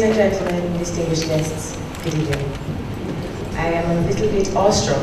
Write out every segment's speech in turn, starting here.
Ladies and gentlemen, distinguished guests, good evening. I am a little bit awestruck.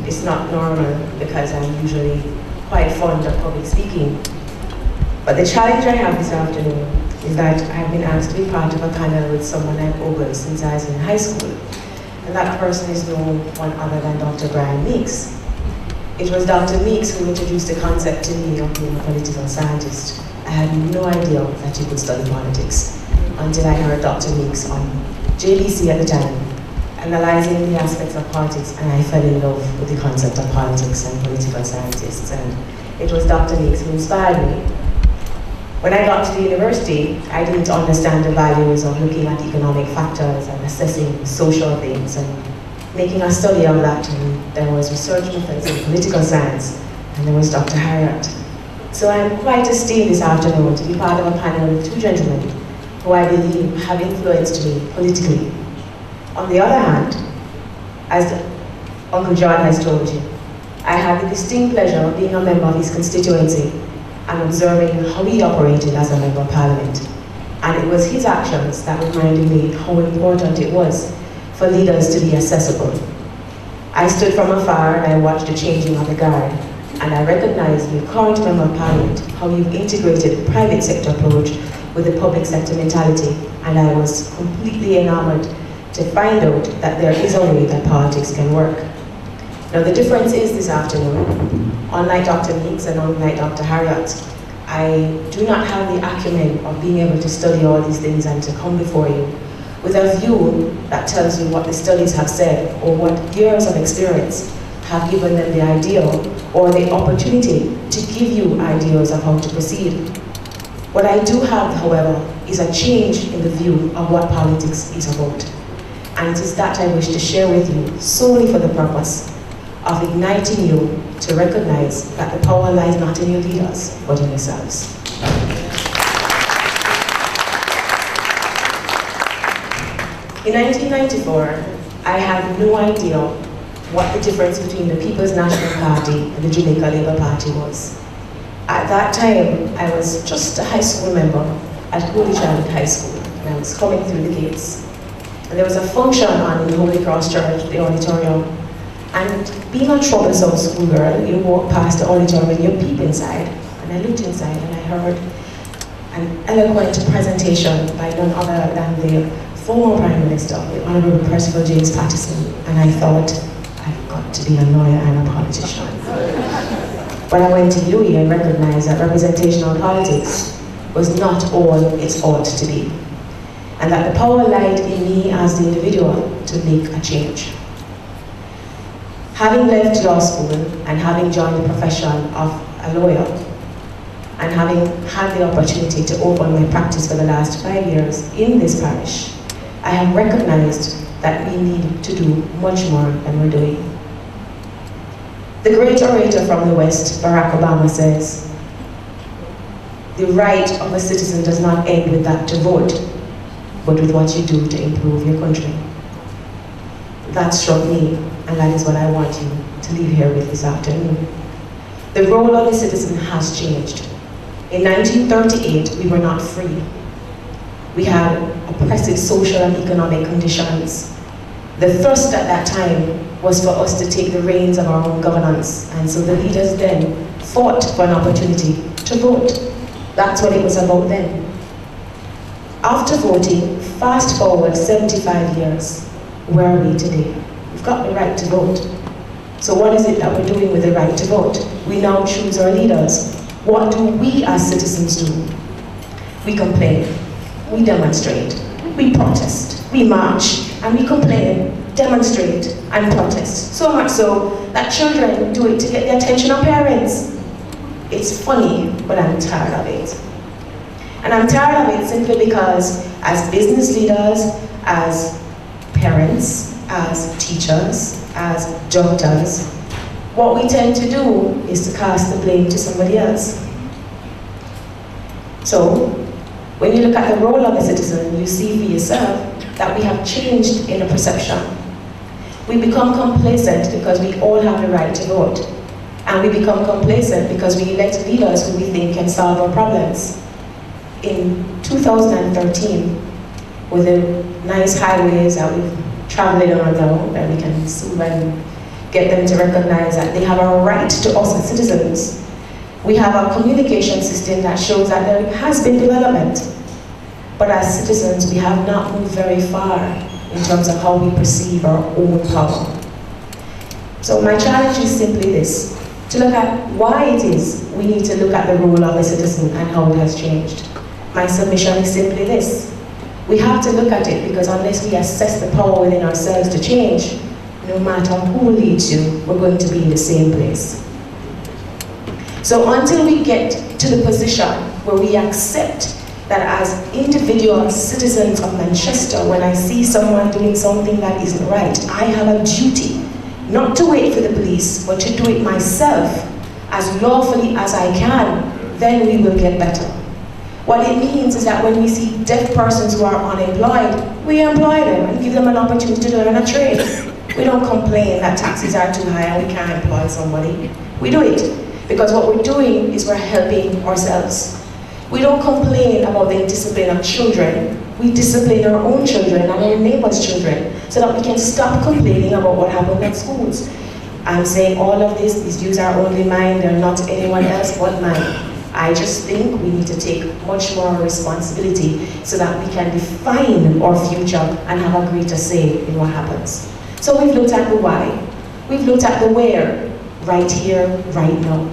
It's not normal because I'm usually quite fond of public speaking. But the challenge I have this afternoon is that I've been asked to be part of a panel with someone I've ogled since I was in high school. And that person is no one other than Dr. Brian Meeks. It was Dr. Meeks who introduced the concept to me of being a political scientist. I had no idea that you could study politics until I heard Dr. Meeks on JBC at the time, analyzing the aspects of politics, and I fell in love with the concept of politics and political scientists. And it was Dr. Meeks who inspired me. When I got to the university, I didn't understand the values of looking at economic factors and assessing social things and making a study of that. And there was research methods in political science, and there was Dr. Harriott. So I'm quite esteemed this afternoon to be part of a panel with two gentlemen who I believe have influenced me politically. On the other hand, as Uncle John has told you, I had the distinct pleasure of being a member of his constituency and observing how he operated as a member of parliament. And it was his actions that reminded me how important it was for leaders to be accessible. I stood from afar and I watched the changing of the guard, and I recognized in your current member of parliament how you've integrated the private sector approach with the public sector mentality, and I was completely enamored to find out that there is a way that politics can work. Now the difference is this afternoon, unlike Dr. Meeks and unlike Dr. Harriott, I do not have the acumen of being able to study all these things and to come before you with a view that tells you what the studies have said or what years of experience have given them the idea or the opportunity to give you ideas of how to proceed. What I do have, however, is a change in the view of what politics is about. And it is that I wish to share with you solely for the purpose of igniting you to recognize that the power lies not in your leaders, but in yourselves. In 1994, I had no idea what the difference between the People's National Party and the Jamaica Labour Party was. At that time, I was just a high school member at Holy Child High School, and I was coming through the gates. And there was a function on in the Holy Cross Church, the auditorium. And being a troublesome schoolgirl, you walk past the auditorium and you peep inside. And I looked inside and I heard an eloquent presentation by none other than the former Prime Minister, the Honourable Percival James Patterson. And I thought, I've got to be a lawyer and a politician. But I went to UWI and recognized that representational politics was not all it ought to be, and that the power lied in me as the individual to make a change. Having left law school and having joined the profession of a lawyer, and having had the opportunity to open my practice for the last 5 years in this parish, I have recognized that we need to do much more than we're doing. The great orator from the West, Barack Obama, says, the right of a citizen does not end with that to vote, but with what you do to improve your country. That struck me, and that is what I want you to leave here with this afternoon. The role of the citizen has changed. In 1938, we were not free. We had oppressive social and economic conditions. The thrust at that time was for us to take the reins of our own governance, and so the leaders then fought for an opportunity to vote. That's what it was about then. After voting, fast forward 75 years, where are we today? We've got the right to vote. So what is it that we're doing with the right to vote? We now choose our leaders. What do we as citizens do? We complain, we demonstrate, we protest, we march, and we complain, demonstrate, and protest. So much so that children do it to get the attention of parents. It's funny, but I'm tired of it. And I'm tired of it simply because as business leaders, as parents, as teachers, as doctors, what we tend to do is to cast the blame to somebody else. So, when you look at the role of a citizen, you see for yourself that we have changed in the perception. We become complacent because we all have the right to vote. And we become complacent because we elect leaders who we think can solve our problems. In 2013, with the nice highways that we've traveled on now, that we can sue and get them to recognize that they have a right to us as citizens. We have a communication system that shows that there has been development, but as citizens we have not moved very far in terms of how we perceive our own power. So my challenge is simply this, to look at why it is we need to look at the role of a citizen and how it has changed. My submission is simply this. We have to look at it because unless we assess the power within ourselves to change, no matter who leads you, we're going to be in the same place. So until we get to the position where we accept that as individual citizens of Manchester, when I see someone doing something that isn't right, I have a duty not to wait for the police, but to do it myself as lawfully as I can, then we will get better. What it means is that when we see deaf persons who are unemployed, we employ them and give them an opportunity to learn a trade. We don't complain that taxes are too high and we can't employ somebody. We do it because what we're doing is we're helping ourselves. We don't complain about the discipline of children. We discipline our own children and our neighbors' children so that we can stop complaining about what happened at schools. I'm saying all of this, these views are only mine, they're not anyone else but mine. I just think we need to take much more responsibility so that we can define our future and have a greater say in what happens. So we've looked at the why, we've looked at the where, right here, right now.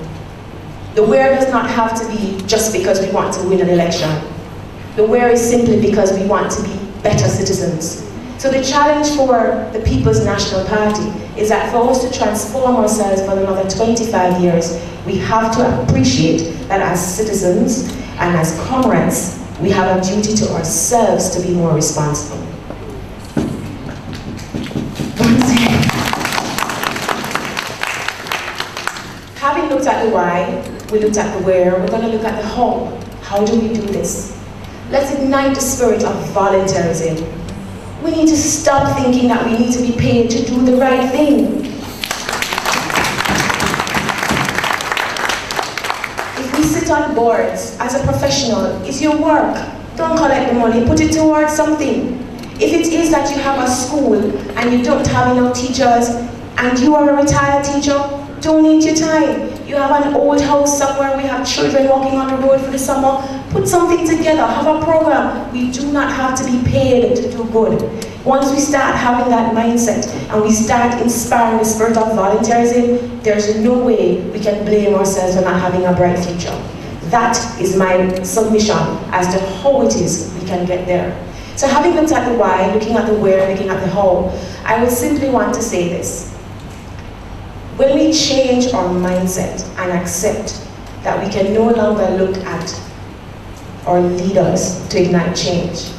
The where does not have to be just because we want to win an election. The where is simply because we want to be better citizens. So the challenge for the People's National Party is that for us to transform ourselves for another 25 years, we have to appreciate that as citizens and as comrades, we have a duty to ourselves to be more responsible. Having looked at the why, we looked at the where, we're going to look at the how. How do we do this? Let's ignite the spirit of volunteerism. We need to stop thinking that we need to be paid to do the right thing. If we sit on boards as a professional, it's your work. Don't collect the money, put it towards something. If it is that you have a school and you don't have enough teachers and you are a retired teacher, donate your time. You have an old house somewhere, we have children walking on the road for the summer, put something together, have a program. We do not have to be paid to do good. Once we start having that mindset and we start inspiring the spirit of volunteerism, there's no way we can blame ourselves for not having a bright future. That is my submission as to how it is we can get there. So having looked at the why, looking at the where, looking at the how, I would simply want to say this. When we change our mindset and accept that we can no longer look at our leaders to ignite change,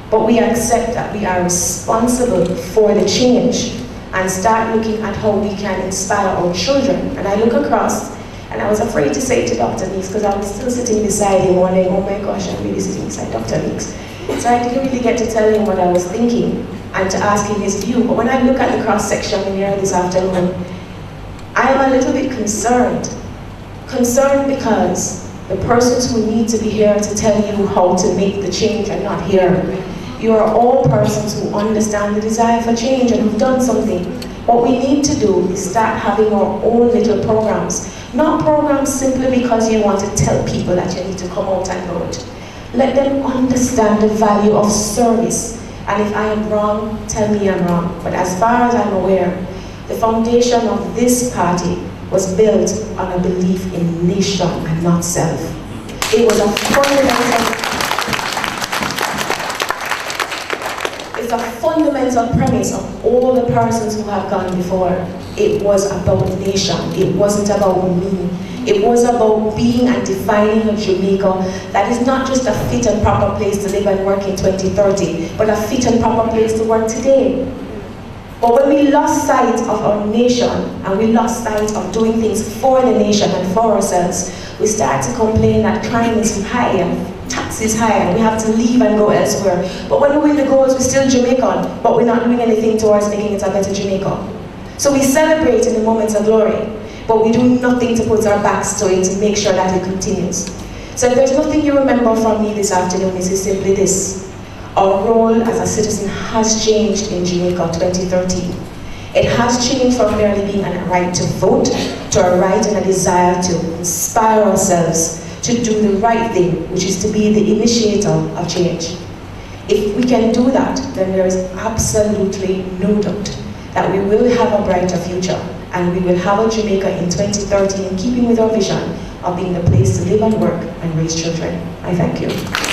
but we accept that we are responsible for the change and start looking at how we can inspire our children. And I look across, and I was afraid to say it to Dr. Meeks because I was still sitting beside him wondering, oh my gosh, I'm really sitting beside Dr. Meeks. So I didn't really get to tell him what I was thinking and to ask him his view. But when I look at the cross-section here this afternoon, I am a little bit concerned. Concerned because the persons who need to be here to tell you how to make the change are not here. You are all persons who understand the desire for change and who've done something. What we need to do is start having our own little programs. Not programs simply because you want to tell people that you need to come out and vote. Let them understand the value of service. And if I am wrong, tell me I'm wrong. But as far as I'm aware, the foundation of this party was built on a belief in nation and not self. It was a fundamental premise of all the persons who have gone before. It was about nation. It wasn't about me. It was about being and defining a Jamaica that is not just a fit and proper place to live and work in 2030, but a fit and proper place to work today. But when we lost sight of our nation and we lost sight of doing things for the nation and for ourselves, we start to complain that crime is high and tax is high and we have to leave and go elsewhere. But when we win the goals, we're still Jamaican, but we're not doing anything towards making it a better Jamaica. So we celebrate in the moments of glory, but we do nothing to put our backs to it to make sure that it continues. So if there's nothing you remember from me this afternoon, it is simply this. Our role as a citizen has changed in Jamaica 2013. It has changed from merely being a right to vote to a right and a desire to inspire ourselves to do the right thing, which is to be the initiator of change. If we can do that, then there is absolutely no doubt that we will have a brighter future, and we will have a Jamaica in 2030 in keeping with our vision of being the place to live and work and raise children. I thank you.